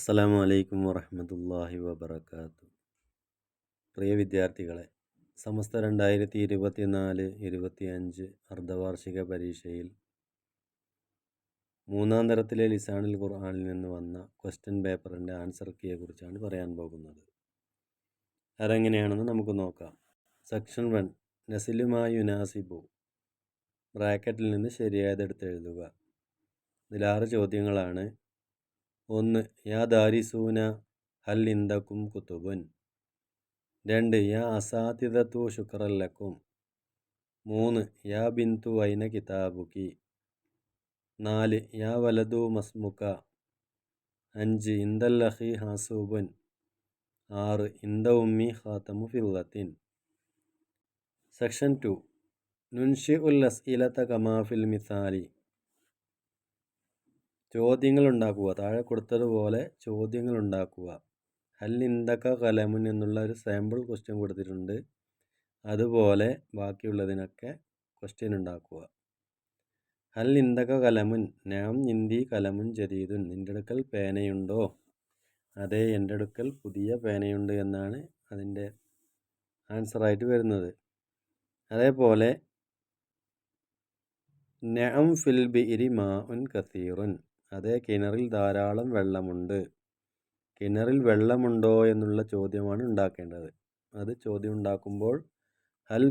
അസ്സലാമു അലൈക്കും വറഹ്മത്തുള്ളാഹി വബറകാതുഹു. പ്രിയ വിദ്യാർത്ഥികളെ, സമസ്ത 2024-25 അർദ്ധവാർഷിക പരീക്ഷയിൽ മൂന്നാം തരത്തിലെ ലിസാനുൽ ഖുർആനിൽ നിന്ന് വന്ന ക്വസ്റ്റ്യൻ പേപ്പറിൻ്റെ ആൻസർ കീയെക്കുറിച്ചാണ് പറയാൻ പോകുന്നത്. അതെങ്ങനെയാണെന്ന് നമുക്ക് നോക്കാം. സെക്ഷൻ 1 നസിലുമാ യുനാസിബു, ബ്രാക്കറ്റിൽ നിന്ന് ശരിയായതെടുത്ത് എഴുതുക. ഇതിൽ 6 ചോദ്യങ്ങളാണ്. 1. യാ ദാരിസൂന ഹൽ ഇന്ദക്കും കുത്തുബുൻ. 2. യാ അസാതിദത്തു ശുക്രല്ലക്കും. 3. യാ ബിന്തു ഐന കിതാബുക്കി. 4. യാ വലതു മസ്മുക. 5. ഇന്ദൽ അഖി ഹാസൂബുൻ. 6. ഇന്ദ ഉമ്മി ഖാതമു ഫില്ലത്തിൻ. സെക്ഷൻ 2 നുൻഷി ഉൽ അസ്ഇലത കമാ ഫിൽ മിസാലി, ചോദ്യങ്ങൾ ഉണ്ടാക്കുക. താഴെ കൊടുത്തതുപോലെ ചോദ്യങ്ങൾ ഉണ്ടാക്കുക. ഹൽ ഇന്ദക കലമുൻ എന്നുള്ള ഒരു സാമ്പിൾ ക്വസ്റ്റ്യൻ കൊടുത്തിട്ടുണ്ട്. അതുപോലെ ബാക്കിയുള്ളതിനൊക്കെ ക്വസ്റ്റ്യൻ ഉണ്ടാക്കുക. ഹൽ ഇന്ദക കലമുൻ, നാം ഇന്ദി കലമുൻ ജദീദുൻ, നിൻ്റെ അടുക്കൽ പേനയുണ്ടോ? അതെ, എൻ്റെ അടുക്കൽ പുതിയ പേനയുണ്ട് എന്നാണ് അതിൻ്റെ ആൻസറായിട്ട് വരുന്നത്. അതേപോലെ നഅം ഫിൽ ബിഇരി മാഉൻ കസീറുൻ, അതേ കിണറിൽ ധാരാളം വെള്ളമുണ്ട്. കിണറിൽ വെള്ളമുണ്ടോ എന്നുള്ള ചോദ്യമാണ് ഉണ്ടാക്കേണ്ടത്. അത് ചോദ്യം ഉണ്ടാക്കുമ്പോൾ ഹൽ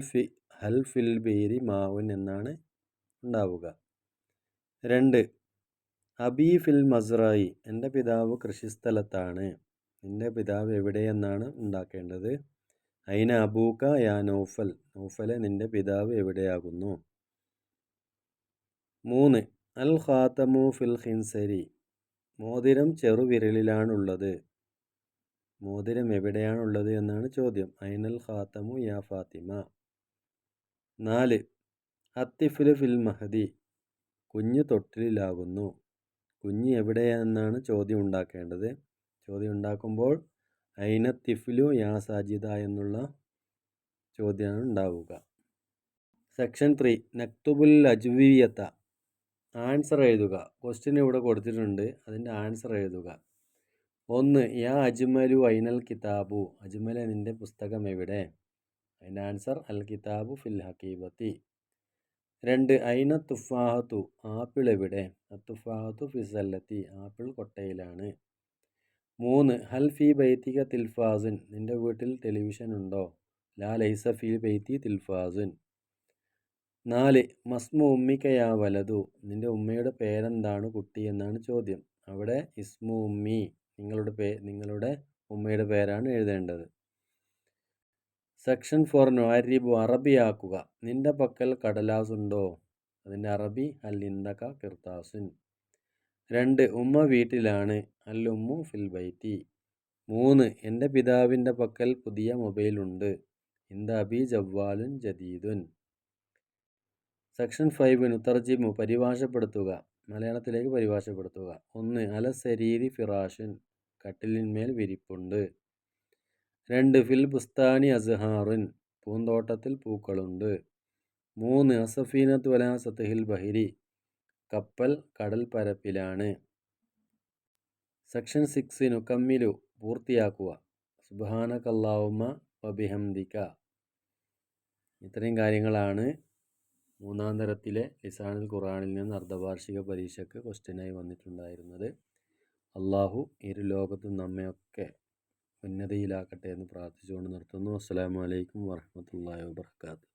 ഫിൽ ബിഇരി മാഉൻ എന്നാണ് ഉണ്ടാവുക. 2. അബി ഫിൽ മസ്റായി, എൻ്റെ പിതാവ് കൃഷിസ്ഥലത്താണ്. നിൻ്റെ പിതാവ് എവിടെയെന്നാണ് ഉണ്ടാക്കേണ്ടത്. ഐന അബൂക യാ നൗഫൽ, നൗഫലെ നിൻ്റെ പിതാവ് എവിടെയാകുന്നു. 3. അൽ ഖാതമു ഫിൽ ഖിൻസരി, മോതിരം ചെറുവിരലിലാണുള്ളത്. മോതിരം എവിടെയാണുള്ളത് എന്നാണ് ചോദ്യം. ഐനൽ ഖാതമു യാ ഫാത്തിമ. 4. അത്തിഫ്ലു ഫിൽ മഹദി, കുഞ്ഞ് തൊട്ടിലിലാകുന്നു. കുഞ്ഞ് എവിടെയെന്നാണ് ചോദ്യം ഉണ്ടാക്കേണ്ടത്. ചോദ്യം ഉണ്ടാക്കുമ്പോൾ ഐന തിഫ്ലു യാ സാജിദ എന്നുള്ള ചോദ്യമാണ് ഉണ്ടാവുക. സെക്ഷൻ 3 നക്തുബുൽ അജ്വിയത്ത, ആൻസർ എഴുതുക. ക്വസ്റ്റ്യൻ ഇവിടെ കൊടുത്തിട്ടുണ്ട്, അതിൻ്റെ ആൻസർ എഴുതുക. 1. യാ അജ്മലു ഐനൽ കിതാബു, അജ്മല നിൻ്റെ പുസ്തകം എവിടെ? അതിൻ്റെ ആൻസർ അൽ കിതാബു ഫിൽ ഹക്കീബത്തി. 2. ഐന തുഫാഹത്തു, ആപ്പിൾ എവിടെ? തുഫാഹത്തു ഫിസല്ലത്തി, ആപ്പിൾ കൊട്ടയിലാണ്. 3. ഹൽ ഫി ബൈത്തിക തിൽഫാസുൻ, നിൻ്റെ വീട്ടിൽ ടെലിവിഷൻ ഉണ്ടോ? ലാ ലൈസ ഫി ബൈത്തി തിൽഫാസുൻ. 4. മസ്മു ഉമ്മിക യാ വലതു, നിൻ്റെ ഉമ്മയുടെ പേരെന്താണ് കുട്ടി എന്നാണ് ചോദ്യം. അവിടെ ഇസ്മു ഉമ്മി, നിങ്ങളുടെ ഉമ്മയുടെ പേരാണ് എഴുതേണ്ടത്. സെക്ഷൻ 4 നുഅരിബു, അറബിയാക്കുക. നിൻ്റെ പക്കൽ കടലാസുണ്ടോ? അതിൻ്റെ അറബി അൽ ഇന്ദക കിർത്താസുൻ. 2. ഉമ്മ വീട്ടിലാണ്. അൽ ഉമ്മു ഫിൽ ബൈത്തി. 3. എൻ്റെ പിതാവിൻ്റെ പക്കൽ പുതിയ മൊബൈലുണ്ട്. ഇന്ദ അബി ജവ്വാലുൻ ജദീദുൻ. സെക്ഷൻ 5 നുതർജിമു, പരിഭാഷപ്പെടുത്തുക. മലയാളത്തിലേക്ക് പരിഭാഷപ്പെടുത്തുക. 1. അല സരീരി ഫിറാഷുൻ, കട്ടിലിന്മേൽ വിരിപ്പുണ്ട്. 2. ഫിൽ ബുസ്താനി അസ്ഹാറുൻ, പൂന്തോട്ടത്തിൽ പൂക്കളുണ്ട്. 3. അസഫീനത്തു അലാ സത്ഹിൽ ബഹിരി, കപ്പൽ കടൽ പരപ്പിലാണ്. സെക്ഷൻ 6 നുകമ്മിലു, പൂർത്തിയാക്കുക. സുബ്ഹാനക അല്ലാഹുമ്മ വബിഹംദിക. ഇത്രയും കാര്യങ്ങളാണ് മൂന്നാം തരത്തിലെ ലിസാനുൽ ഖുർആനിൽ നിന്ന് അർദ്ധവാർഷിക പരീക്ഷയ്ക്ക് ക്വസ്റ്റ്യനായി വന്നിട്ടുണ്ടായിരുന്നത്. അള്ളാഹു ഇരു ലോകത്തും നമ്മയൊക്കെ ഉന്നതിയിലാക്കട്ടെ എന്ന് പ്രാർത്ഥിച്ചുകൊണ്ട് നിർത്തുന്നു. അസ്സലാമു അലൈക്കും വറഹ്മത്തുള്ളാഹി വബറകാതുഹു.